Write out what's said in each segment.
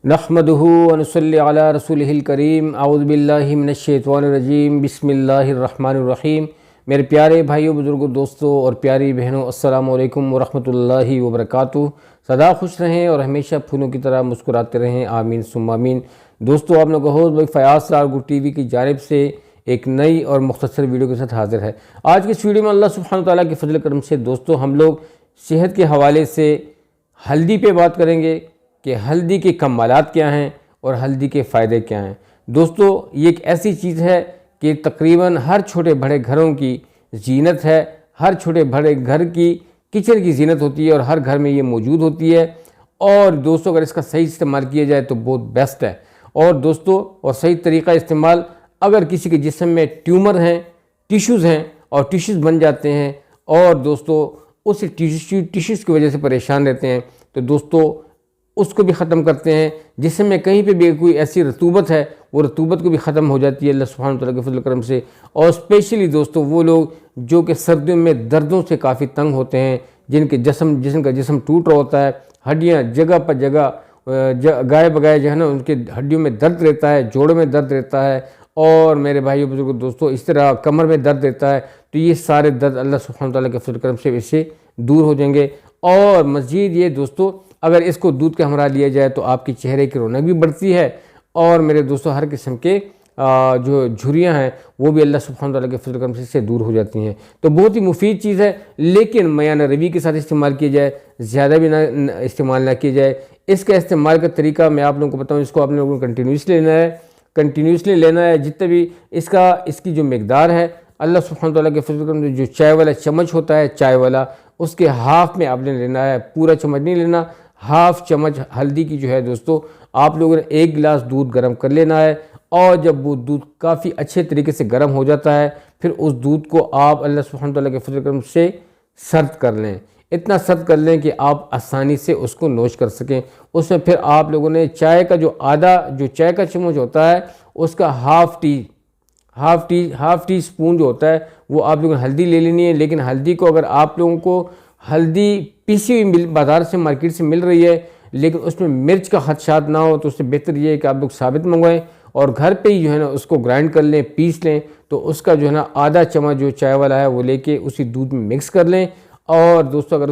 نحمدہ ونصلی علی رسولہ الکریم اعوذ باللہ من الشیطان الرجیم بسم اللہ الرحمن الرحیم۔ میرے پیارے بھائیوں، بزرگوں، دوستوں اور پیاری بہنوں، السلام علیکم ورحمۃ اللہ وبرکاتہ۔ سدا خوش رہیں اور ہمیشہ پھولوں کی طرح مسکراتے رہیں، آمین ثم آمین۔ دوستوں، آپ لوگوں کا ہوسٹ بھائی فیاض سارگو ٹی وی کی جانب سے ایک نئی اور مختصر ویڈیو کے ساتھ حاضر ہے۔ آج کی اس ویڈیو میں اللہ سبحانہ وتعالیٰ کے فضل کرم سے دوستوں ہم لوگ صحت کے حوالے سے ہلدی پہ بات کریں گے کہ ہلدی کے کمالات کیا ہیں اور ہلدی کے فائدے کیا ہیں۔ دوستو، یہ ایک ایسی چیز ہے کہ تقریباً ہر چھوٹے بڑے گھروں کی زینت ہے، ہر چھوٹے بڑے گھر کی کچن کی زینت ہوتی ہے اور ہر گھر میں یہ موجود ہوتی ہے۔ اور دوستو، اگر اس کا صحیح استعمال کیا جائے تو بہت بیسٹ ہے۔ اور دوستو، اور صحیح طریقہ استعمال، اگر کسی کے جسم میں ٹیومر ہیں، ٹیشوز ہیں اور ٹیشوز بن جاتے ہیں اور دوستو اس ٹیشوز کی وجہ سے پریشان رہتے ہیں، تو دوستو اس کو بھی ختم کرتے ہیں۔ جسم میں کہیں پہ بھی کوئی ایسی رطوبت ہے، وہ رطوبت کو بھی ختم ہو جاتی ہے اللہ سبحانہ وتعالیٰ کے فضل کرم سے۔ اور اسپیشلی دوستو وہ لوگ جو کہ سردیوں میں دردوں سے کافی تنگ ہوتے ہیں، جن کا جسم ٹوٹ رہا ہوتا ہے، ہڈیاں جگہ پر جگہ گائے بگائے جو ہے نا، ان کے ہڈیوں میں درد رہتا ہے، جوڑوں میں درد رہتا ہے، اور میرے بھائیوں بزرگوں دوستو اس طرح کمر میں درد رہتا ہے، تو یہ سارے درد اللہ سبحانہ وتعالیٰ کے فضل کرم سے اس سے دور ہو جائیں گے۔ اور مزید یہ دوستو، اگر اس کو دودھ کے ہمراہ لیا جائے تو آپ کی چہرے کی رونق بھی بڑھتی ہے، اور میرے دوستو ہر قسم کے جو جھریاں ہیں وہ بھی اللہ سبحانہ وتعالیٰ کے فضل کرم سے دور ہو جاتی ہیں۔ تو بہت ہی مفید چیز ہے، لیکن میانہ روی کے ساتھ استعمال کیا جائے، زیادہ بھی نہ استعمال نہ کیا جائے۔ اس کا استعمال کا طریقہ میں آپ لوگوں کو بتاؤں، اس کو آپ لوگوں کو کنٹینیوسلی لینا ہے، جتنا بھی اس کی جو مقدار ہے اللہ سبحانہ وتعالیٰ کے فضل کرم سے، جو چائے والا چمچ ہوتا ہے چائے والا، اس کے ہاف میں آپ نے لینا ہے، پورا چمچ نہیں لینا، ہاف چمچ ہلدی کی جو ہے دوستو آپ لوگوں نے ایک گلاس دودھ گرم کر لینا ہے۔ اور جب وہ دودھ کافی اچھے طریقے سے گرم ہو جاتا ہے، پھر اس دودھ کو آپ اللہ سبحانہ وتعالیٰ کے فضل کرم سے سرد کر لیں، اتنا سرد کر لیں کہ آپ آسانی سے اس کو نوش کر سکیں۔ اس میں پھر آپ لوگوں نے چائے کا جو چائے کا چمچ ہوتا ہے، اس کا ہاف ٹی اسپون جو ہوتا ہے، وہ آپ لوگوں نے ہلدی لے لینی ہے۔ لیکن ہلدی کو، اگر آپ لوگوں کو ہلدی پیسی ہوئی بازار سے مارکیٹ سے مل رہی ہے لیکن اس میں مرچ کا خدشات نہ ہو، تو اس سے بہتر یہ ہے کہ آپ لوگ ثابت منگوائیں اور گھر پہ ہی جو ہے نا اس کو گرائنڈ کر لیں، پیس لیں۔ تو اس کا جو ہے نا آدھا چمچ جو چائے والا ہے وہ لے کے اسی دودھ میں مکس کر لیں۔ اور دوستو،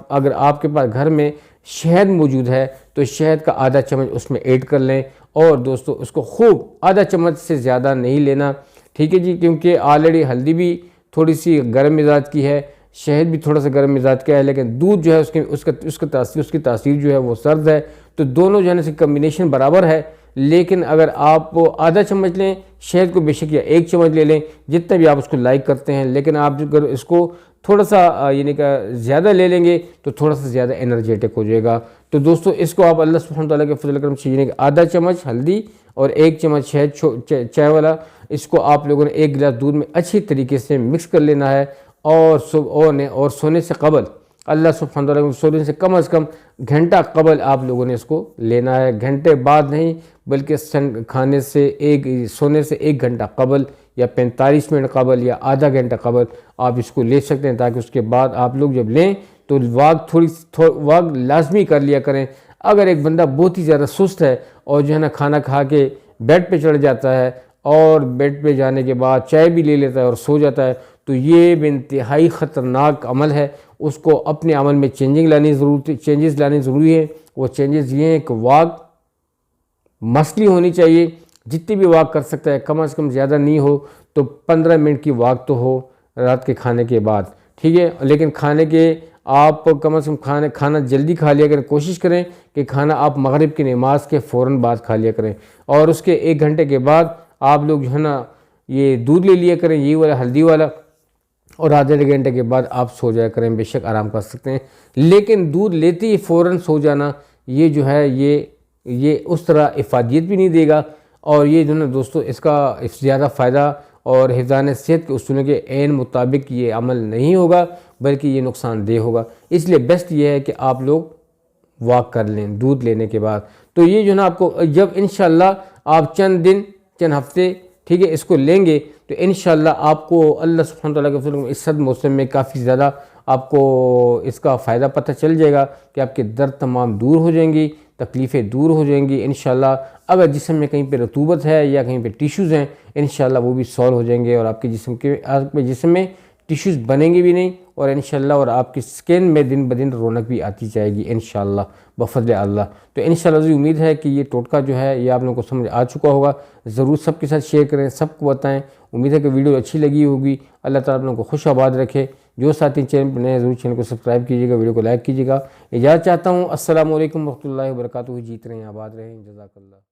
اگر آپ کے پاس گھر میں شہد موجود ہے تو شہد کا آدھا چمچ اس میں ایڈ کر لیں۔ اور دوستو اس کو خوب، آدھا چمچ سے زیادہ نہیں لینا، ٹھیک ہے جی، کیونکہ آلریڈی ہلدی بھی تھوڑی سی گرم مزاج کی ہے، شہد بھی تھوڑا سا گرم مزاج کا ہے، لیکن دودھ جو ہے اس کی تاثیر جو ہے وہ سرد ہے، تو دونوں جو ہے نا کمبینیشن برابر ہے۔ لیکن اگر آپ آدھا چمچ لیں شہد کو، بے شک یا ایک چمچ لے لیں، جتنا بھی آپ اس کو لائک کرتے ہیں، لیکن آپ اگر اس کو تھوڑا سا یعنی کہ زیادہ لے لیں گے تو تھوڑا سا زیادہ انرجیٹک ہو جائے گا۔ تو دوستو اس کو آپ اللہ سبحانہ وتعالیٰ کے فضل کرم سے، یعنی کہ آدھا چمچ ہلدی اور ایک چمچ شہد چائے والا، اس کو آپ لوگوں نے ایک گلاس دودھ میں اچھی طریقے سے مکس کر لینا ہے۔ اور سونے سے قبل، اللہ سبحانہ وتعالیٰ سونے سے کم از کم گھنٹہ قبل آپ لوگوں نے اس کو لینا ہے، گھنٹے بعد نہیں، بلکہ سونے سے ایک گھنٹہ قبل یا 45 منٹ قبل یا آدھا گھنٹہ قبل آپ اس کو لے سکتے ہیں، تاکہ اس کے بعد آپ لوگ جب لیں تو واک لازمی کر لیا کریں۔ اگر ایک بندہ بہت ہی زیادہ سست ہے اور جو ہے نا کھانا کھا کے بیڈ پہ چڑھ جاتا ہے اور بیڈ پہ جانے کے بعد چائے بھی لے لیتا ہے اور سو جاتا ہے، تو یہ بے انتہائی خطرناک عمل ہے۔ اس کو اپنے عمل میں چینجز لانی ضروری ہے۔ وہ چینجز یہ ہیں کہ واک مسٹلی ہونی چاہیے، جتنی بھی واک کر سکتا ہے، کم از کم زیادہ نہیں ہو تو 15 منٹ کی واک تو ہو رات کے کھانے کے بعد، ٹھیک ہے۔ لیکن آپ کم از کم کھانا جلدی کھا لیا کریں، کوشش کریں کہ کھانا آپ مغرب کی نماز کے فوراً بعد کھا لیا کریں، اور اس کے ایک گھنٹے کے بعد آپ لوگ جو ہے نا یہ دودھ لے لیا کریں، یہ والا ہلدی والا، اور آدھے گھنٹے کے بعد آپ سو جایا کریں، بے شک آرام کر سکتے ہیں۔ لیکن دودھ لیتے ہی فوراً سو جانا، یہ جو ہے یہ اس طرح افادیت بھی نہیں دے گا، اور یہ جو ہے نا دوستو اس کا زیادہ فائدہ اور حفظان صحت کے اصولوں کے عین مطابق یہ عمل نہیں ہوگا، بلکہ یہ نقصان دہ ہوگا۔ اس لیے بیسٹ یہ ہے کہ آپ لوگ واک کر لیں دودھ لینے کے بعد۔ تو یہ جو ہے نا آپ کو جب انشاءاللہ آپ چند ہفتے ٹھیک ہے اس کو لیں گے تو انشاءاللہ آپ کو اللہ سبحانہ وتعالیٰ کے فضل اس سرد موسم میں کافی زیادہ آپ کو اس کا فائدہ پتہ چل جائے گا کہ آپ کے درد تمام دور ہو جائیں گی، تکلیفیں دور ہو جائیں گی انشاءاللہ۔ اگر جسم میں کہیں پہ رطوبت ہے یا کہیں پہ ٹیشوز ہیں انشاءاللہ وہ بھی سالو ہو جائیں گے، اور آپ کے جسم میں ٹیشوز بنیں گے بھی نہیں، اور انشاءاللہ اور آپ کی سکن میں دن بدن رونق بھی آتی جائے گی انشاءاللہ بفضل اللہ۔ تو انشاءاللہ امید ہے کہ یہ ٹوٹکا جو ہے یہ آپ لوگوں کو سمجھ آ چکا ہوگا۔ ضرور سب کے ساتھ شیئر کریں، سب کو بتائیں۔ امید ہے کہ ویڈیو اچھی لگی ہوگی۔ اللہ تعالیٰ آپ لوگوں کو خوش آباد رکھے۔ جو ساتھی چینل پہ نئے ضرور چینل کو سبسکرائب کیجیے گا، ویڈیو کو لائک کیجیے گا۔ اجازت چاہتا ہوں، السلام علیکم ورحمۃ اللہ وبرکاتہ۔ جیت رہیں، آباد رہیں، جزاک اللہ۔